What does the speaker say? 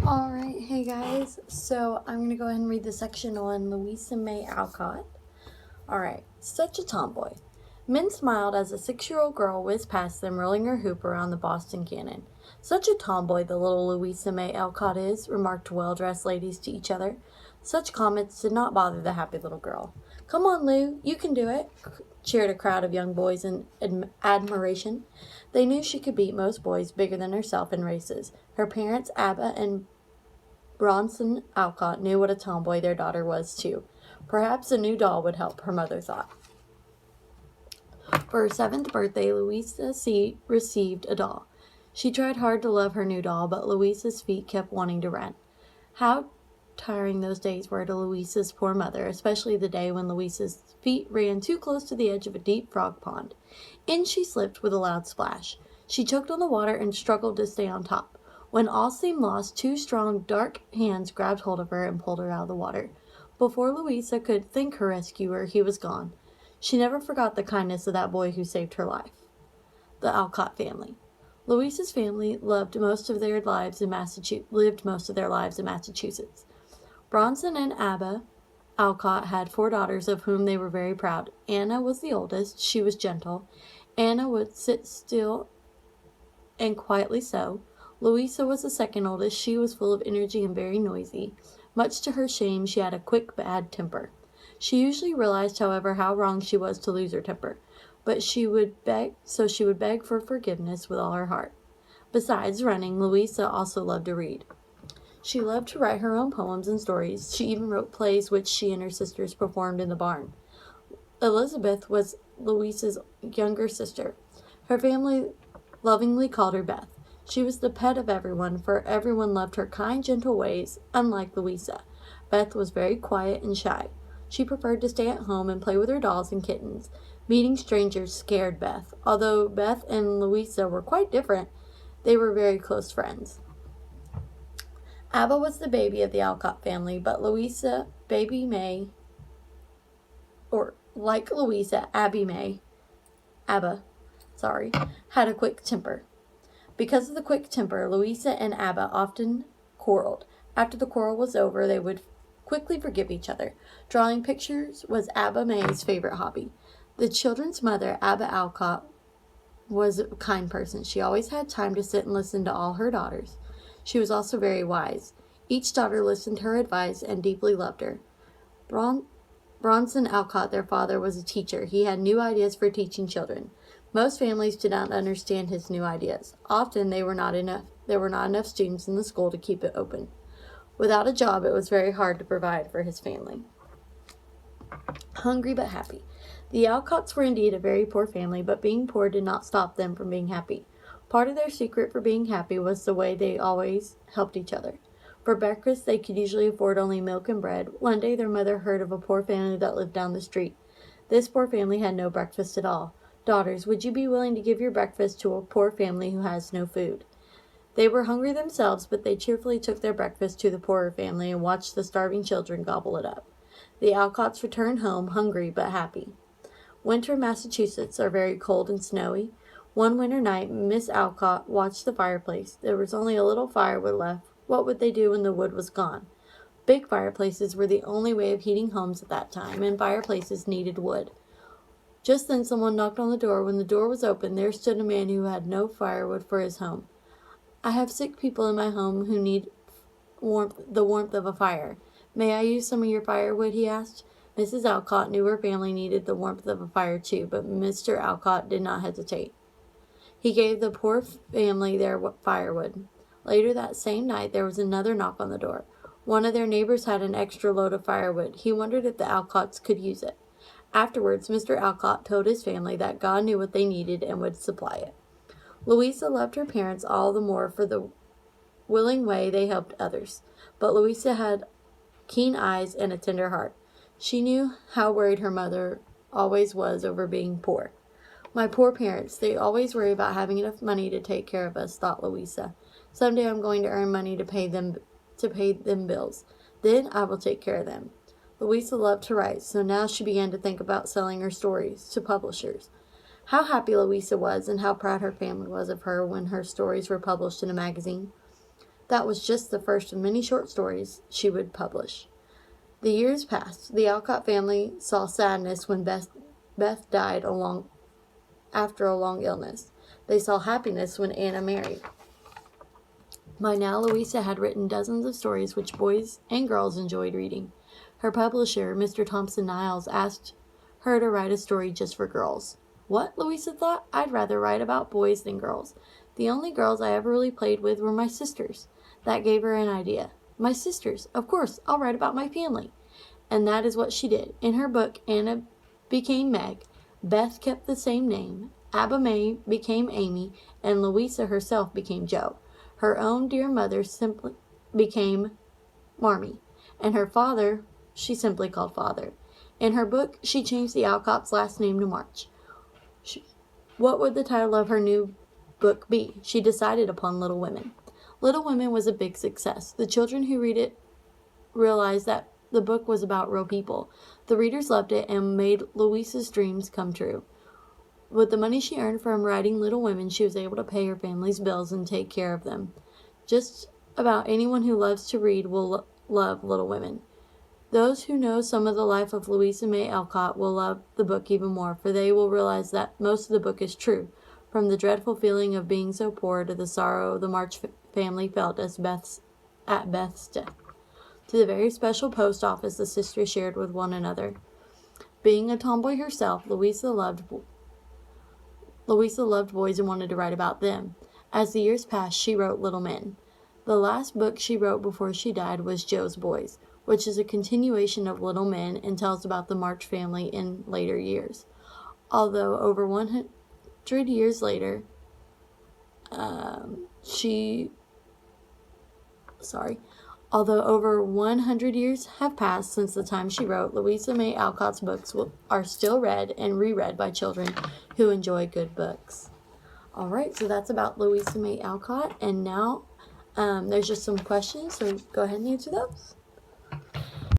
Alright, hey guys, so I'm going to go ahead and read the section on Louisa May Alcott. Alright, such a tomboy. Men smiled as a 6-year-old girl whizzed past them, rolling her hoop around the Boston Cannon. Such a tomboy the little Louisa May Alcott is, remarked well-dressed ladies to each other. Such comments did not bother the happy little girl. Come on, Lou, you can do it, cheered a crowd of young boys in admiration. They knew she could beat most boys bigger than herself in races. Her parents, Abba and Bronson Alcott, knew what a tomboy their daughter was, too. Perhaps a new doll would help, her mother thought. For her 7th birthday, Louisa received a doll. She tried hard to love her new doll, but Louisa's feet kept wanting to run. How tiring those days were to Louisa's poor mother, especially the day when Louisa's feet ran too close to the edge of a deep frog pond. In she slipped with a loud splash. She choked on the water and struggled to stay on top. When all seemed lost, 2 strong, dark hands grabbed hold of her and pulled her out of the water. Before Louisa could think her rescuer, he was gone. She never forgot the kindness of that boy who saved her life. The Alcott family. Louisa's family lived most of their lives in Massachusetts. Bronson and Abba Alcott had 4 daughters of whom they were very proud. Anna was the oldest. She was gentle. Anna would sit still and quietly sew. Louisa was the second oldest. She was full of energy and very noisy. Much to her shame, she had a quick, bad temper. She usually realized, however, how wrong she was to lose her temper, but she would beg for forgiveness with all her heart. Besides running, Louisa also loved to read. She loved to write her own poems and stories. She even wrote plays which she and her sisters performed in the barn. Elizabeth was Louisa's younger sister. Her family lovingly called her Beth. She was the pet of everyone, for everyone loved her kind, gentle ways, unlike Louisa. Beth was very quiet and shy. She preferred to stay at home and play with her dolls and kittens. Meeting strangers scared Beth. Although Beth and Louisa were quite different, they were very close friends. Abba was the baby of the Alcott family, but Louisa, Abby May, had a quick temper. Because of the quick temper, Louisa and Abba often quarreled. After the quarrel was over, they would quickly forgive each other. Drawing pictures was Abba May's favorite hobby. The children's mother, Abba Alcott, was a kind person. She always had time to sit and listen to all her daughters. She was also very wise. Each daughter listened to her advice and deeply loved her. Bronson Alcott, their father, was a teacher. He had new ideas for teaching children. Most families did not understand his new ideas. Often there were not enough students in the school to keep it open. Without a job, it was very hard to provide for his family. Hungry but happy. The Alcotts were indeed a very poor family, but being poor did not stop them from being happy. Part of their secret for being happy was the way they always helped each other. For breakfast, they could usually afford only milk and bread. One day, their mother heard of a poor family that lived down the street. This poor family had no breakfast at all. Daughters, would you be willing to give your breakfast to a poor family who has no food? They were hungry themselves, but they cheerfully took their breakfast to the poorer family and watched the starving children gobble it up. The Alcotts returned home, hungry but happy. Winter in Massachusetts are very cold and snowy. One winter night, Miss Alcott watched the fireplace. There was only a little firewood left. What would they do when the wood was gone? Big fireplaces were the only way of heating homes at that time, and fireplaces needed wood. Just then someone knocked on the door. When the door was open, there stood a man who had no firewood for his home. I have sick people in my home who need the warmth of a fire. May I use some of your firewood? He asked. Mrs. Alcott knew her family needed the warmth of a fire too, but Mr. Alcott did not hesitate. He gave the poor family their firewood. Later that same night, there was another knock on the door. One of their neighbors had an extra load of firewood. He wondered if the Alcotts could use it. Afterwards, Mr. Alcott told his family that God knew what they needed and would supply it. Louisa loved her parents all the more for the willing way they helped others, but Louisa had keen eyes and a tender heart. She knew how worried her mother always was over being poor. My poor parents, they always worry about having enough money to take care of us, thought Louisa. Someday I'm going to earn money to pay them bills. Then I will take care of them. Louisa loved to write, so now she began to think about selling her stories to publishers. How happy Louisa was, and how proud her family was of her when her stories were published in a magazine. That was just the first of many short stories she would publish. The years passed. The Alcott family saw sadness when Beth died after a long illness. They saw happiness when Anna married. By now, Louisa had written dozens of stories which boys and girls enjoyed reading. Her publisher, Mr. Thompson Niles, asked her to write a story just for girls. What? Louisa thought. I'd rather write about boys than girls. The only girls I ever really played with were my sisters. That gave her an idea. My sisters. Of course, I'll write about my family. And that is what she did. In her book, Anna became Meg, Beth kept the same name, Abba May became Amy, and Louisa herself became Jo. Her own dear mother simply became Marmee, and her father she simply called Father. In her book, she changed the Alcott's last name to March. What would the title of her new book be? She decided upon Little Women. Little Women was a big success. The children who read it realized that the book was about real people. The readers loved it and made Louisa's dreams come true. With the money she earned from writing Little Women, she was able to pay her family's bills and take care of them. Just about anyone who loves to read will love Little Women. Those who know some of the life of Louisa May Alcott will love the book even more, for they will realize that most of the book is true, from the dreadful feeling of being so poor to the sorrow the March family felt at Beth's death, to the very special post office the sisters shared with one another. Being a tomboy herself, Louisa loved boys and wanted to write about them. As the years passed, she wrote Little Men. The last book she wrote before she died was Jo's Boys, which is a continuation of Little Men and tells about the March family in later years. Although over 100 years later, Although over 100 years have passed since the time she wrote, Louisa May Alcott's books are still read and reread by children who enjoy good books. All right, so that's about Louisa May Alcott, and now there's just some questions, so go ahead and answer those.